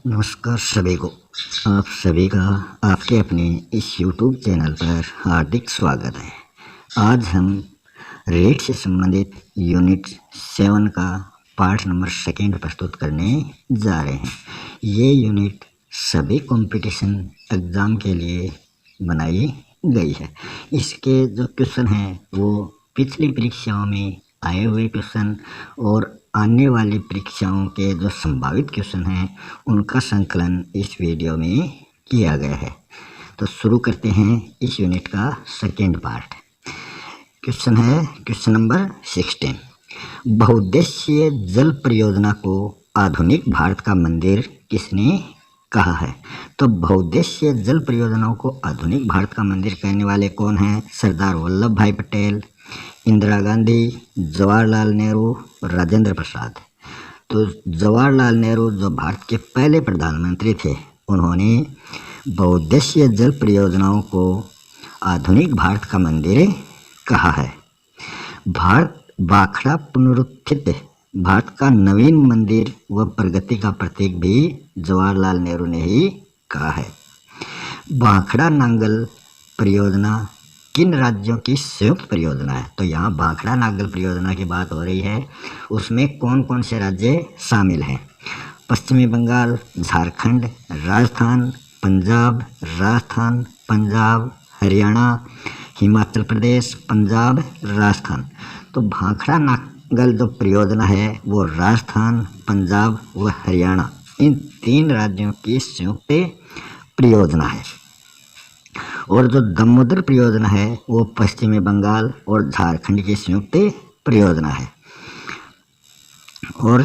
नमस्कार सभी को। आप सभी का आपके अपने इस YouTube चैनल पर हार्दिक स्वागत है। आज हम रेट से संबंधित यूनिट 7 का पाठ नंबर 2 प्रस्तुत करने जा रहे हैं। ये यूनिट सभी कंपटीशन एग्ज़ाम के लिए बनाई गई है। इसके जो क्वेश्चन हैं वो पिछली परीक्षाओं में आए हुए क्वेश्चन और आने वाली परीक्षाओं के जो संभावित क्वेश्चन हैं उनका संकलन इस वीडियो में किया गया है। तो शुरू करते हैं इस यूनिट का सेकेंड पार्ट। क्वेश्चन है क्वेश्चन नंबर 16। बहुउद्देशीय जल परियोजना को आधुनिक भारत का मंदिर किसने कहा है? तो बहुउद्देशीय जल परियोजनाओं को आधुनिक भारत का मंदिर कहने वाले कौन हैं? सरदार वल्लभ भाई पटेल, इंदिरा गांधी, जवाहरलाल नेहरू, राजेंद्र प्रसाद। तो जवाहरलाल नेहरू जो भारत के पहले प्रधानमंत्री थे, उन्होंने बहुउद्देशीय जल परियोजनाओं को आधुनिक भारत का मंदिर कहा है। भारत भाखड़ा पुनरुत्थित भारत का नवीन मंदिर व प्रगति का प्रतीक भी जवाहरलाल नेहरू ने ही कहा है। भाखड़ा नांगल परियोजना किन राज्यों की संयुक्त परियोजना है? तो यहाँ भाखड़ा नांगल परियोजना की बात हो रही है। उसमें कौन कौन से राज्य शामिल हैं? पश्चिमी बंगाल, झारखंड, राजस्थान, पंजाब, हरियाणा, हिमाचल प्रदेश, पंजाब, राजस्थान। तो भाखड़ा नांगल जो परियोजना है वो राजस्थान, पंजाब व हरियाणा इन 3 राज्यों की संयुक्त परियोजना है। और जो दामोदर परियोजना है वो पश्चिमी बंगाल और झारखंड की संयुक्त परियोजना है। और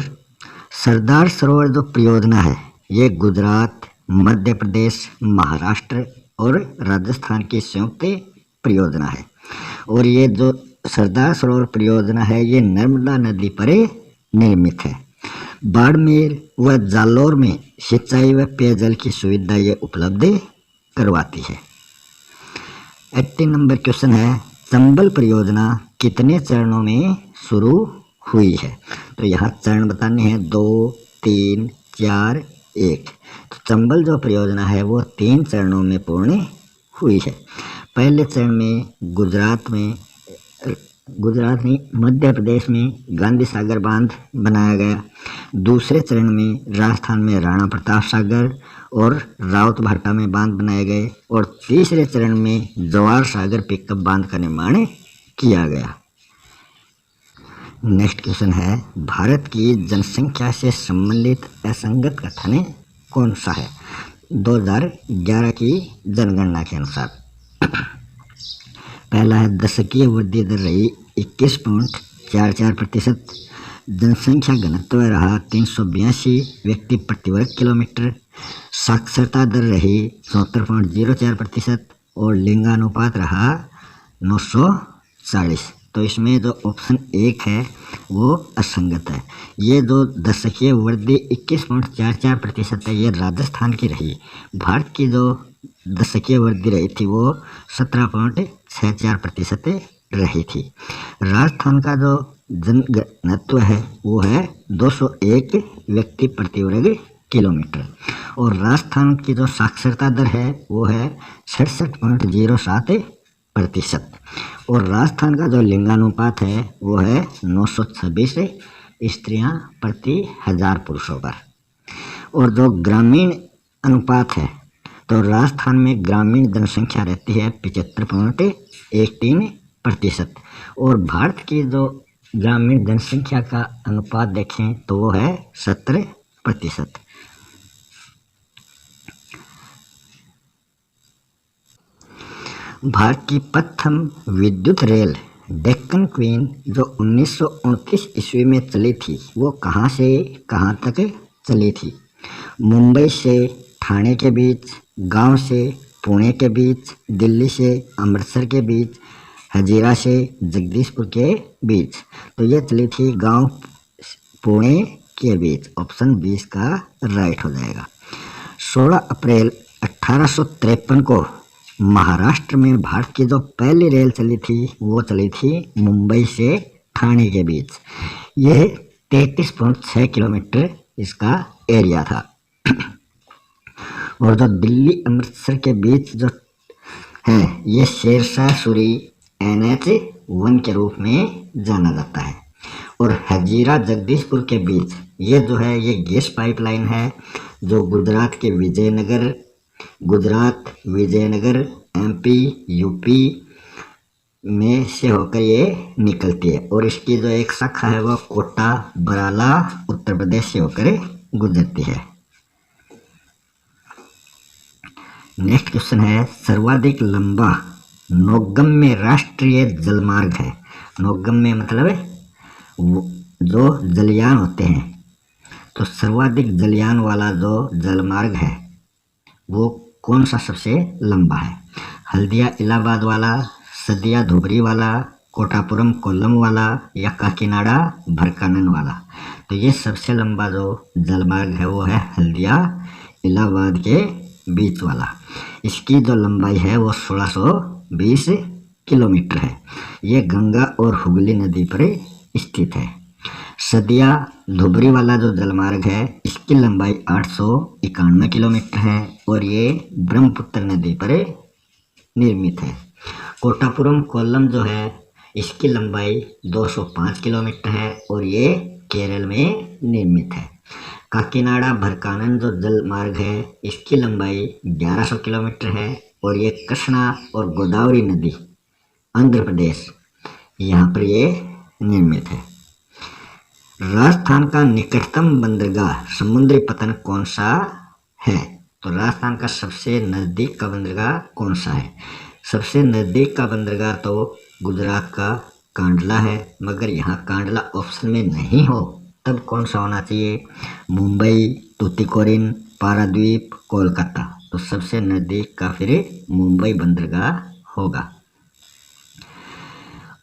सरदार सरोवर जो परियोजना है ये गुजरात, मध्य प्रदेश, महाराष्ट्र और राजस्थान की संयुक्त परियोजना है। और ये जो सरदार सरोवर परियोजना है ये नर्मदा नदी पर निर्मित है। बाड़मेर व जालौर में सिंचाई व पेयजल की सुविधा ये उपलब्ध करवाती है। 18 नंबर क्वेश्चन है, चंबल परियोजना कितने चरणों में शुरू हुई है? तो यहाँ चरण बताने हैं 2, 3, 4, 1। तो चंबल जो परियोजना है वो 3 चरणों में पूर्ण हुई है। पहले चरण में गुजरात में मध्य प्रदेश में गांधी सागर बांध बनाया गया। दूसरे चरण में राजस्थान में राणा प्रताप सागर और रावत भाटा में बांध बनाए गए। और तीसरे चरण में जवाहर सागर पिकअप बांध का निर्माण किया गया। नेक्स्ट क्वेश्चन है, भारत की जनसंख्या से संबंधित असंगत कथन कौन सा है? 2011 की जनगणना के अनुसार पहला है, दशकीय वृद्धि दर रही 21.44%, जनसंख्या घनत्व रहा 382 व्यक्ति प्रति वर्ग किलोमीटर, साक्षरता दर रही 74.04% और लिंगानुपात रहा 940। तो इसमें जो ऑप्शन 1 है वो असंगत है। ये जो दशकीय वृद्धि 21.44% है ये राजस्थान की रही। भारत की जो दशकीय वृद्धि रही थी वो 17.64% रही थी। राजस्थान का जो जनघनत्व है वो है 201 व्यक्ति प्रति वर्ग किलोमीटर। और राजस्थान की जो साक्षरता दर है वो है 66.07%। और राजस्थान का जो लिंगानुपात है वो है 926 स्त्रियां प्रति 1000 पुरुषों पर। और जो ग्रामीण अनुपात है तो राजस्थान में ग्रामीण जनसंख्या रहती है 75.13%। और भारत की जो ग्रामीण जनसंख्या का अनुपात देखें तो वो है 70%। भारत की प्रथम विद्युत रेल डेक्कन क्वीन जो 1929 ईस्वी में चली थी वो कहाँ से कहाँ तक चली थी? मुंबई से ठाणे के बीच, गांव से पुणे के बीच, दिल्ली से अमृतसर के बीच, हजीरा से जगदीशपुर के बीच। तो ये चली थी गांव पुणे के बीच। ऑप्शन 20 का राइट हो जाएगा। 16 अप्रैल 1853 को महाराष्ट्र में भारत की जो पहली रेल चली थी वो चली थी मुंबई से ठाणे के बीच। यह 33.6 किलोमीटर इसका एरिया था। और जो दिल्ली अमृतसर के बीच जो है ये शेरशाह सूरी NH1 के रूप में जाना जाता है। और हजीरा जगदीशपुर के बीच ये जो है ये गैस पाइपलाइन है जो गुजरात विजयनगर MP UP में से होकर ये निकलती है। और इसकी जो एक शाखा है वो कोटा बराला उत्तर प्रदेश से होकर गुजरती है। नेक्स्ट क्वेश्चन है सर्वाधिक लंबा नौगम्य राष्ट्रीय जलमार्ग है। नौगम्य मतलब जो जलयान होते हैं, तो सर्वाधिक जलयान वाला जो जलमार्ग है वो कौन सा सबसे लंबा है? हल्दिया इलाहाबाद वाला, सदिया धुबरी वाला, कोटापुरम कोल्लम वाला या काकीनाडा भरकानन वाला? तो ये सबसे लंबा जो जलमार्ग है वो है हल्दिया इलाहाबाद के बीच वाला। इसकी जो लंबाई है वो 1620 किलोमीटर है। ये गंगा और हुगली नदी पर स्थित है। सदिया धुबरी वाला जो जलमार्ग है इसकी लंबाई 891 किलोमीटर है और ये ब्रह्मपुत्र नदी पर निर्मित है। कोटापुरम कोल्लम जो है इसकी लंबाई 205 किलोमीटर है और ये केरल में निर्मित है। काकीनाडा भरकानन जो जल मार्ग है इसकी लंबाई 1100 किलोमीटर है और ये कृष्णा और गोदावरी नदी आंध्र प्रदेश यहाँ पर ये निर्मित है। राजस्थान का निकटतम बंदरगाह समुद्री पतन कौन सा है? तो राजस्थान का सबसे नज़दीक का बंदरगाह कौन सा है? सबसे नज़दीक का बंदरगाह तो गुजरात का कांडला है, मगर यहाँ कांडला ऑप्शन में नहीं हो तब कौन सा होना चाहिए? मुंबई, तूतीकोरिन, पारादीप, कोलकाता। तो सबसे नज़दीक का फिर मुंबई बंदरगाह होगा।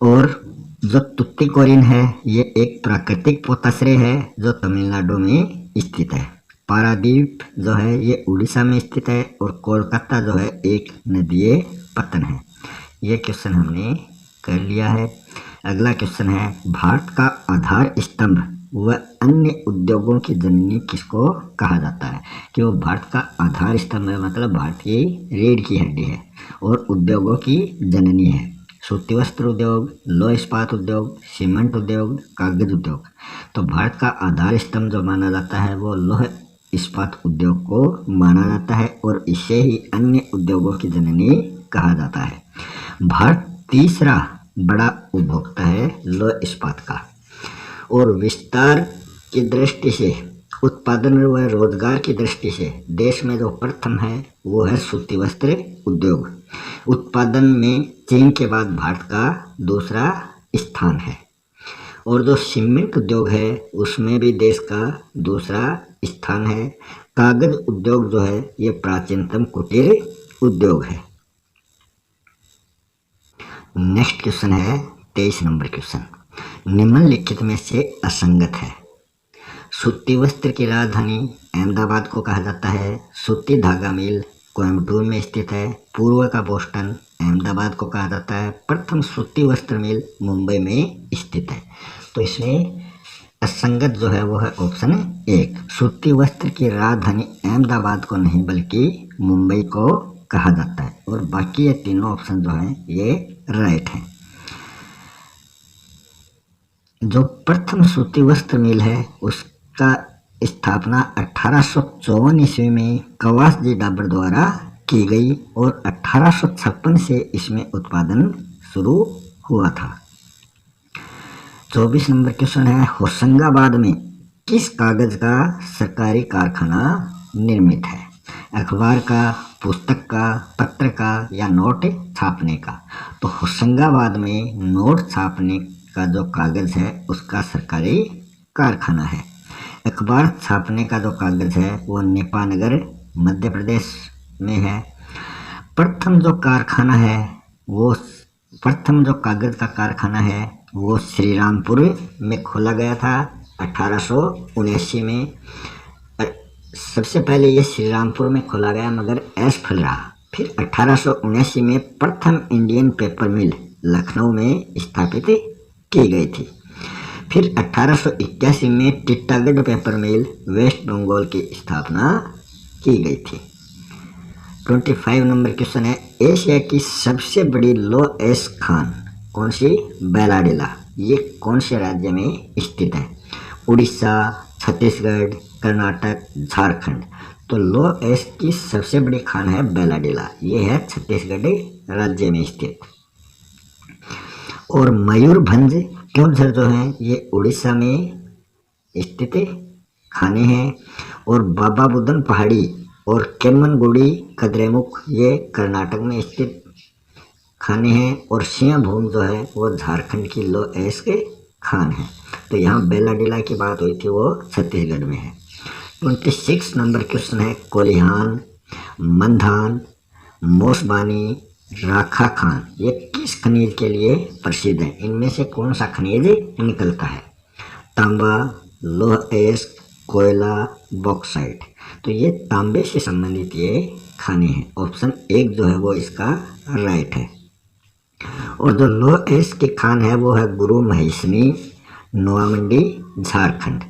और जो तूतीकोरिन है ये एक प्राकृतिक पोताश्रय है जो तमिलनाडु में स्थित है। पारादीप जो है ये उड़ीसा में स्थित है और कोलकाता जो है एक नदीय पतन है। ये क्वेश्चन हमने कर लिया है। अगला क्वेश्चन है भारत का आधार स्तंभ व अन्य उद्योगों की जननी किसको कहा जाता है? कि वो भारत का आधार स्तंभ है, मतलब भारत की रीढ़ की हड्डी है और उद्योगों की जननी है। सूती वस्त्र उद्योग, लौह इस्पात उद्योग, सीमेंट उद्योग, कागज उद्योग। तो भारत का आधार स्तंभ जो माना जाता है वो लौह इस्पात उद्योग को माना जाता है और इसे ही अन्य उद्योगों की जननी कहा जाता है। भारत तीसरा बड़ा उपभोक्ता है लौह इस्पात का और विस्तार की दृष्टि से, उत्पादन व रोजगार की दृष्टि से देश में जो प्रथम है वो है सूती वस्त्र उद्योग। उत्पादन में चीन के बाद भारत का दूसरा स्थान है और जो सीमेंट उद्योग है उसमें भी देश का दूसरा स्थान है। कागज उद्योग जो है ये प्राचीनतम कुटीर उद्योग है। नेक्स्ट क्वेश्चन है 23 नंबर क्वेश्चन, निम्नलिखित में से असंगत है। सूती वस्त्र की राजधानी अहमदाबाद को कहा जाता है। सूती धागा मिल कोयम्बटूर में स्थित है। पूर्व का बोस्टन अहमदाबाद को कहा जाता है। प्रथम सूती वस्त्र मिल मुंबई में स्थित है। तो इसमें असंगत जो है वो है ऑप्शन 1। सूती वस्त्र की राजधानी अहमदाबाद को नहीं बल्कि मुंबई को कहा जाता है और बाकी ये तीनों ऑप्शन जो है ये राइट है। जो प्रथम सूती वस्त्र मिल है उसका स्थापना 1854 ईस्वी में कवासजी डाबर द्वारा की गई और 1856 से इसमें उत्पादन शुरू हुआ था। 24 नंबर क्वेश्चन है, होशंगाबाद में किस कागज का सरकारी कारखाना निर्मित है? अखबार का, पुस्तक का, पत्र का या नोट छापने का? तो होशंगाबाद में नोट छापने का जो कागज है उसका सरकारी कारखाना है। अखबार छापने का जो कागज है वो नेपानगर मध्य प्रदेश में है। प्रथम जो कागज का कारखाना है वो श्रीरामपुर में खोला गया था 1879 में। सबसे पहले ये श्रीरामपुर में खोला गया मगर असफल रहा। फिर 1879 में प्रथम इंडियन पेपर मिल लखनऊ में स्थापित की गई थी। फिर 1881 में टिटागढ़ पेपर मिल वेस्ट बंगाल की स्थापना की गई थी। 25 नंबर क्वेश्चन है, एशिया की सबसे बड़ी लो एस खान कौन सी? बैलाडिला। ये कौन से राज्य में स्थित है? उड़ीसा, छत्तीसगढ़, कर्नाटक, झारखंड। तो लो एस की सबसे बड़ी खान है बैलाडिला, ये है छत्तीसगढ़ राज्य में स्थित। और मयूरभंज क्योंझर जो है ये उड़ीसा में स्थित खाने हैं। और बाबा बुदन पहाड़ी और केम्मनगुड़ी कद्रेमुख ये कर्नाटक में स्थित खाने हैं। और सिंहभूम जो है वो झारखंड की लो एस के खान है। तो यहाँ बेलाडीला की बात हुई थी, वो छत्तीसगढ़ में है। 26 नंबर क्वेश्चन है, कोलिहान, मंधान, मोसबानी, राखा खान ये किस खनिज के लिए प्रसिद्ध है? इनमें से कौन सा खनिज निकलता है? तांबा, लोह एस, कोयला, बॉक्साइट। तो ये तांबे से संबंधित ये खाने हैं। ऑप्शन 1 जो है वो इसका राइट है। और जो लोह एस की खान है वो है गुरु महेशनी, नोआमंडी, झारखंड।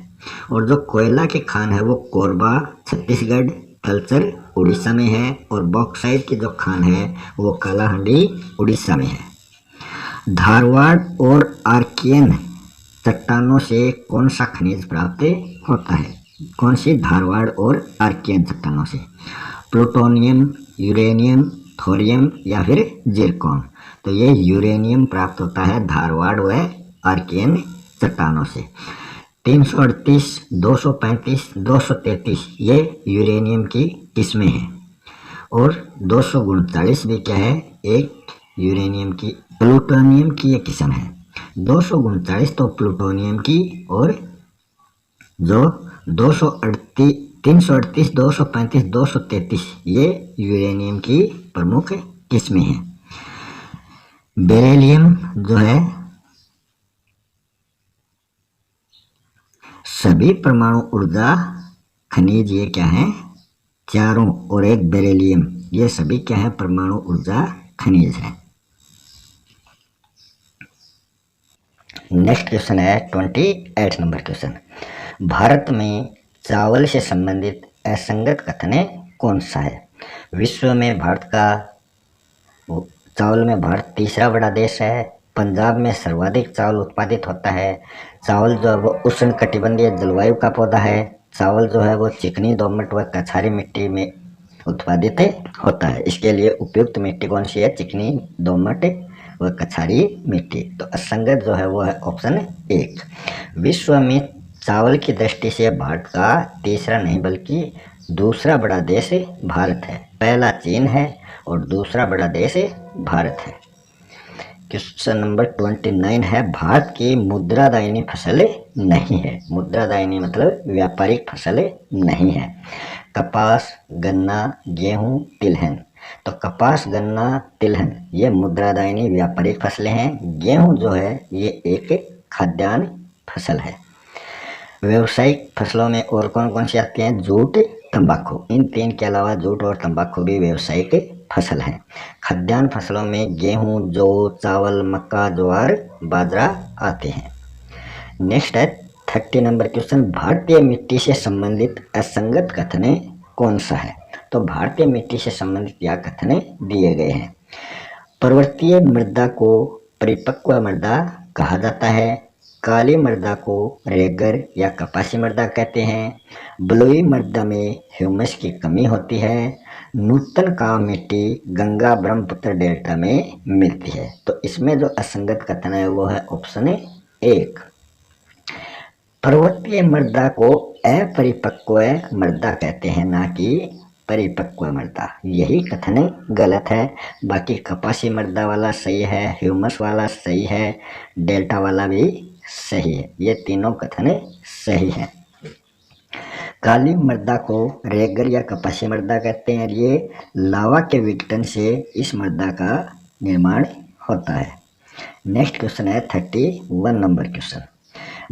और जो कोयला की खान है वो कोरबा, छत्तीसगढ़, तलचर, उड़ीसा में है। और बॉक्साइट की जो खान है वो कालाहांडी, उड़ीसा में है। धारवाड़ और आर्कियन चट्टानों से कौन सा खनिज प्राप्त होता है? कौन सी? धारवाड़ और आर्कियन चट्टानों से। प्लूटोनियम, यूरेनियम, थोरियम या फिर जिरकॉन। तो ये यूरेनियम प्राप्त होता है धारवाड़ व आर्कियन चट्टानों से। 338, 235, 233 ये यूरेनियम की किस्में हैं। और 239 भी क्या है? एक यूरेनियम की, प्लूटोनियम की ये किस्म है। 239 तो प्लूटोनियम की, और जो 238, 338, 235, 233 ये यूरेनियम की प्रमुख किस्में हैं। बेरिलियम जो है सभी परमाणु ऊर्जा खनिज ये क्या है? चारों, और एक बेरिलियम, ये सभी क्या है? परमाणु ऊर्जा खनिज है। नेक्स्ट क्वेश्चन है 28 नंबर क्वेश्चन, भारत में चावल से संबंधित असंगत कथन कौन सा है? विश्व में भारत का, चावल में भारत तीसरा बड़ा देश है। पंजाब में सर्वाधिक चावल उत्पादित होता है। चावल जो है वो उष्ण कटिबंधीय जलवायु का पौधा है। चावल जो है वो चिकनी, दोमट व कछारी मिट्टी में उत्पादित होता है। इसके लिए उपयुक्त मिट्टी कौन सी है? चिकनी, दोमट व कछारी मिट्टी। तो असंगत जो है वो है ऑप्शन 1। विश्व में चावल की दृष्टि से भारत का तीसरा नहीं बल्कि दूसरा बड़ा देश भारत है। पहला चीन है और दूसरा बड़ा देश भारत है। क्वेश्चन नंबर 29 है, भारत की मुद्रादायनी फसल नहीं है। मुद्रादायनी मतलब व्यापारिक फसल नहीं है। कपास, गन्ना, गेहूं, तिलहन। तो कपास, गन्ना, तिलहन ये मुद्रादायनी व्यापारिक फसलें हैं। गेहूं जो है ये एक खाद्यान्न फसल है। व्यावसायिक फसलों में और कौन कौन सी आती हैं? जूट, तंबाकू। इन तीन के अलावा जूट और तंबाकू भी व्यावसायिक फसल है। खाद्यान्न फसलों में गेहूं, जौ, चावल, मक्का, ज्वार, बाजरा आते हैं। नेक्स्ट है 30 नंबर क्वेश्चन, भारतीय मिट्टी से संबंधित असंगत कथन कौन सा है? तो भारतीय मिट्टी से संबंधित यह कथन दिए गए हैं। पर्वतीय मृदा को परिपक्व मृदा कहा जाता है। काली मृदा को रेगर या कपासी मृदा कहते हैं। बलुई मृदा में ह्यूमस की कमी होती है। नूतन का मिट्टी गंगा ब्रह्मपुत्र डेल्टा में मिलती है। तो इसमें जो असंगत कथन है वो है ऑप्शन 1। पर्वतीय मृदा को अपरिपक्व मृदा कहते हैं, ना कि परिपक्व मृदा। यही कथन गलत है। बाकी कपासी मृदा वाला सही है, ह्यूमस वाला सही है, डेल्टा वाला भी सही है। ये तीनों कथन सही है। काली मृदा को रेगर या कपासी मृदा कहते हैं। ये लावा के विघटन से इस मृदा का निर्माण होता है। नेक्स्ट क्वेश्चन है 31 नंबर क्वेश्चन,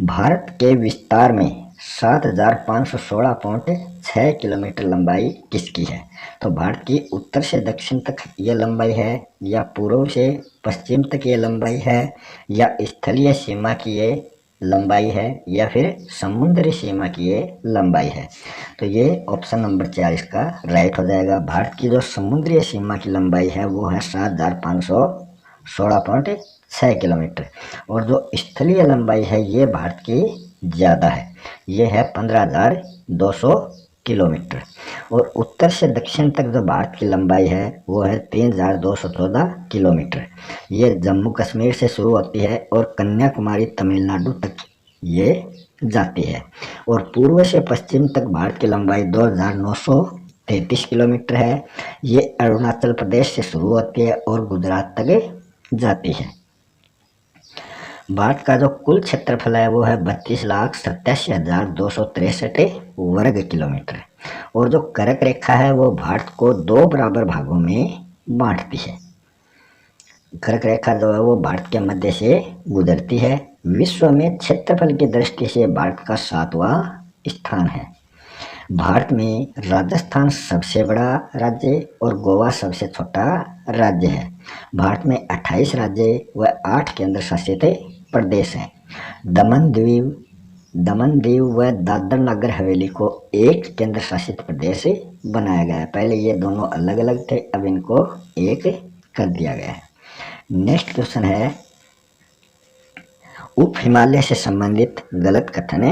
भारत के विस्तार में 7,516.6 किलोमीटर लंबाई किसकी है? तो भारत की उत्तर से दक्षिण तक यह लंबाई है, या पूर्व से पश्चिम तक ये लंबाई है, या स्थलीय सीमा की ये लंबाई है या फिर समुद्री सीमा की ये लंबाई है। तो ये ऑप्शन नंबर 4 इसका राइट हो जाएगा। भारत की जो समुद्री सीमा की लंबाई है वो है 7,516.6 किलोमीटर, और जो स्थलीय लंबाई है ये भारत की ज़्यादा है, ये है 15,200 किलोमीटर। और उत्तर से दक्षिण तक जो भारत की लंबाई है वो है 3,214 किलोमीटर। ये जम्मू कश्मीर से शुरू होती है और कन्याकुमारी तमिलनाडु तक ये जाती है। और पूर्व से पश्चिम तक भारत की लंबाई 2,933 किलोमीटर है। ये अरुणाचल प्रदेश से शुरू होती है और गुजरात तक जाती है। भारत का जो कुल क्षेत्रफल है वो है 32,87,263 वर्ग किलोमीटर। और जो कर्क रेखा है वो भारत को 2 बराबर भागों में बांटती है। कर्क रेखा जो है वो भारत के मध्य से गुजरती है। विश्व में क्षेत्रफल की दृष्टि से भारत का 7वां स्थान है। भारत में राजस्थान सबसे बड़ा राज्य और गोवा सबसे छोटा राज्य है। भारत में 28 राज्य व 8 केंद्र शासित प्रदेश हैं। दमन दीव व दादर नगर हवेली को एक केंद्र शासित प्रदेश बनाया गया है। पहले ये दोनों अलग अलग थे, अब इनको एक कर दिया गया है। नेक्स्ट क्वेश्चन है, उप हिमालय से संबंधित गलत कथन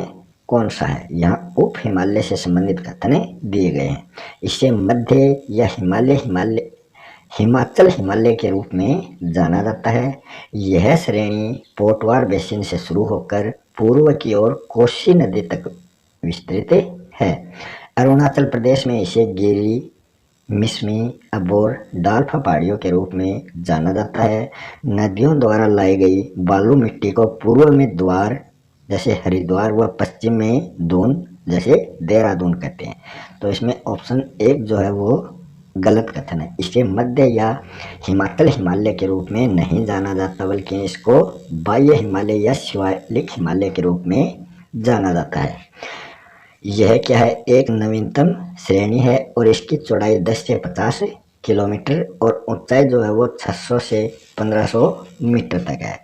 कौन सा है। यहाँ उप हिमालय से संबंधित कथन दिए गए हैं। इसे मध्य या हिमाचल हिमालय के रूप में जाना जाता है। यह श्रेणी पोटवार बेसिन से शुरू होकर पूर्व की ओर कोसी नदी तक विस्तृत है। अरुणाचल प्रदेश में इसे गिरी, मिसमी, अबोर, डाल्फा पहाड़ियों के रूप में जाना जाता है। नदियों द्वारा लाई गई बालू मिट्टी को पूर्व में द्वार जैसे हरिद्वार व पश्चिम में दून जैसे देहरादून कहते हैं। तो इसमें ऑप्शन 1 जो है वो गलत कथन है। इसे मध्य या हिमाचल हिमालय के रूप में नहीं जाना जाता, बल्कि इसको बाह्य हिमालय या शिवालिक हिमालय के रूप में जाना जाता है। यह क्या है, एक नवीनतम श्रेणी है और इसकी चौड़ाई 10 से 50 किलोमीटर और ऊंचाई जो है वो 600 से 1500 मीटर तक है।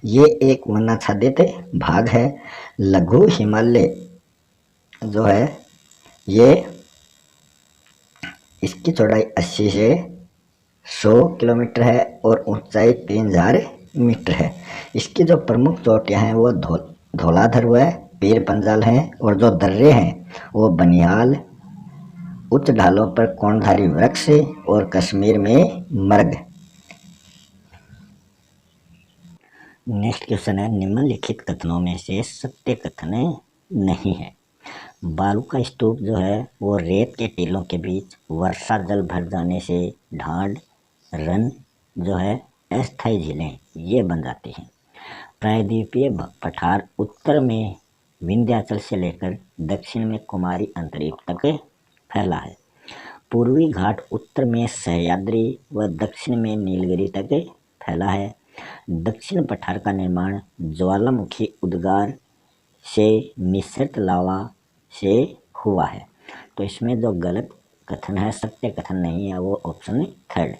ये एक वर्णाच्छादित भाग है। लघु हिमालय जो है ये इसकी चौड़ाई 80 से 100 किलोमीटर है और ऊंचाई 3000 मीटर है। इसकी जो प्रमुख चोटियां हैं वो धौलाधर व पीर पंजाल हैं, और जो दर्रे हैं वो बनिहाल, उच्च ढालों पर कोणधारी वृक्ष और कश्मीर में मर्ग। नेक्स्ट क्वेश्चन है, निम्नलिखित कथनों में से सत्य कथन नहीं है। बालू का स्तूप जो है वो रेत के टीलों के बीच वर्षा जल भर जाने से ढांड, रन जो है अस्थायी झीलें ये बन जाती हैं। प्रायद्वीपीय पठार उत्तर में विंध्याचल से लेकर दक्षिण में कुमारी अंतरीप तक फैला है। पूर्वी घाट उत्तर में सह्याद्री व दक्षिण में नीलगिरी तक फैला है। दक्षिण पठार का निर्माण ज्वालामुखी उद्गार से मिश्रित लावा से हुआ है। तो इसमें जो गलत कथन है, सत्य कथन नहीं है, वो ऑप्शन 3।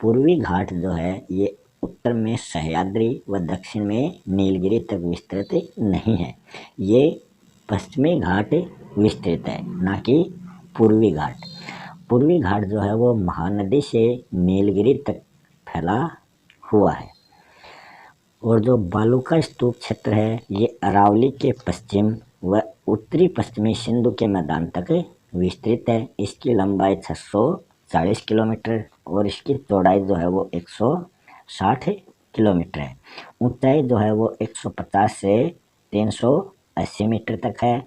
पूर्वी घाट जो है ये उत्तर में सह्याद्री व दक्षिण में नीलगिरी तक विस्तृत नहीं है। ये पश्चिमी घाट विस्तृत है, ना कि पूर्वी घाट। पूर्वी घाट जो है वो महानदी से नीलगिरी तक फैला हुआ है। और जो बालू का स्तूप क्षेत्र है ये अरावली के पश्चिम व उत्तरी पश्चिमी सिंधु के मैदान तक विस्तृत है। इसकी लंबाई 640 किलोमीटर और इसकी चौड़ाई जो है वो 160 किलोमीटर है। ऊंचाई जो है वो 150 से 380 मीटर तक है।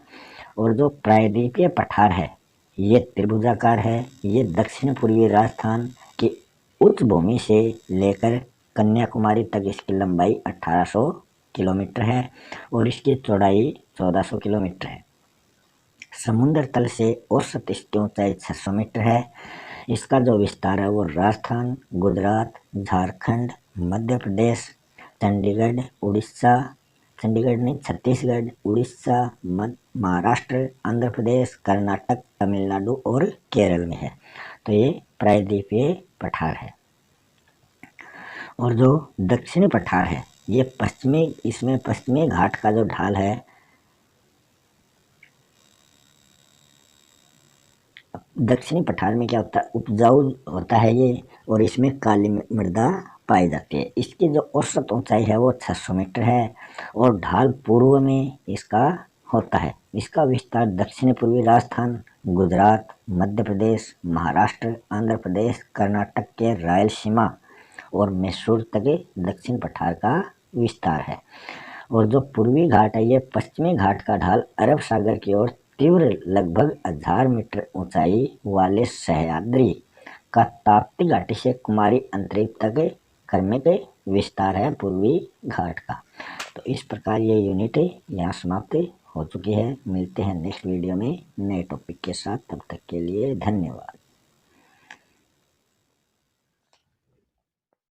और जो प्रायद्वीपीय पठार है ये त्रिभुजाकार है। ये दक्षिण पूर्वी राजस्थान की उच्च भूमि से लेकर कन्याकुमारी तक इसकी लंबाई 1800 किलोमीटर है और इसकी चौड़ाई 1400 किलोमीटर है। समुद्र तल से औसत इसकी ऊंचाई 600 मीटर है। इसका जो विस्तार है वो राजस्थान, गुजरात, झारखंड, मध्य प्रदेश, चंडीगढ़, उड़ीसा, चंडीगढ़ नहीं छत्तीसगढ़, उड़ीसा, महाराष्ट्र, आंध्र प्रदेश, कर्नाटक, तमिलनाडु और केरल में है। तो ये प्रायद्वीपीय पठार है। और जो दक्षिणी पठार है ये इसमें पश्चिमी घाट का जो ढाल है, दक्षिणी पठार में क्या होता है, उपजाऊ होता है ये, और इसमें काली मृदा पाई जाती है। इसकी जो औसत ऊंचाई है वो 600 मीटर है, और ढाल पूर्व में इसका होता है। इसका विस्तार दक्षिणी पूर्वी राजस्थान, गुजरात, मध्य प्रदेश, महाराष्ट्र, आंध्र प्रदेश, कर्नाटक के रायलसीमा और मैसूर तक दक्षिण पठार का विस्तार है। और जो पूर्वी घाट है, ये पश्चिमी घाट का ढाल अरब सागर की ओर तीव्र लगभग 1000 मीटर ऊंचाई वाले सह्याद्री का ताप्ती घाटी से कुमारी अंतरिक्ष तक क्रमिक विस्तार है पूर्वी घाट का। तो इस प्रकार ये यूनिट यहाँ समाप्त हो चुकी है। मिलते हैं नेक्स्ट वीडियो में नए टॉपिक के साथ, तब तक के लिए धन्यवाद।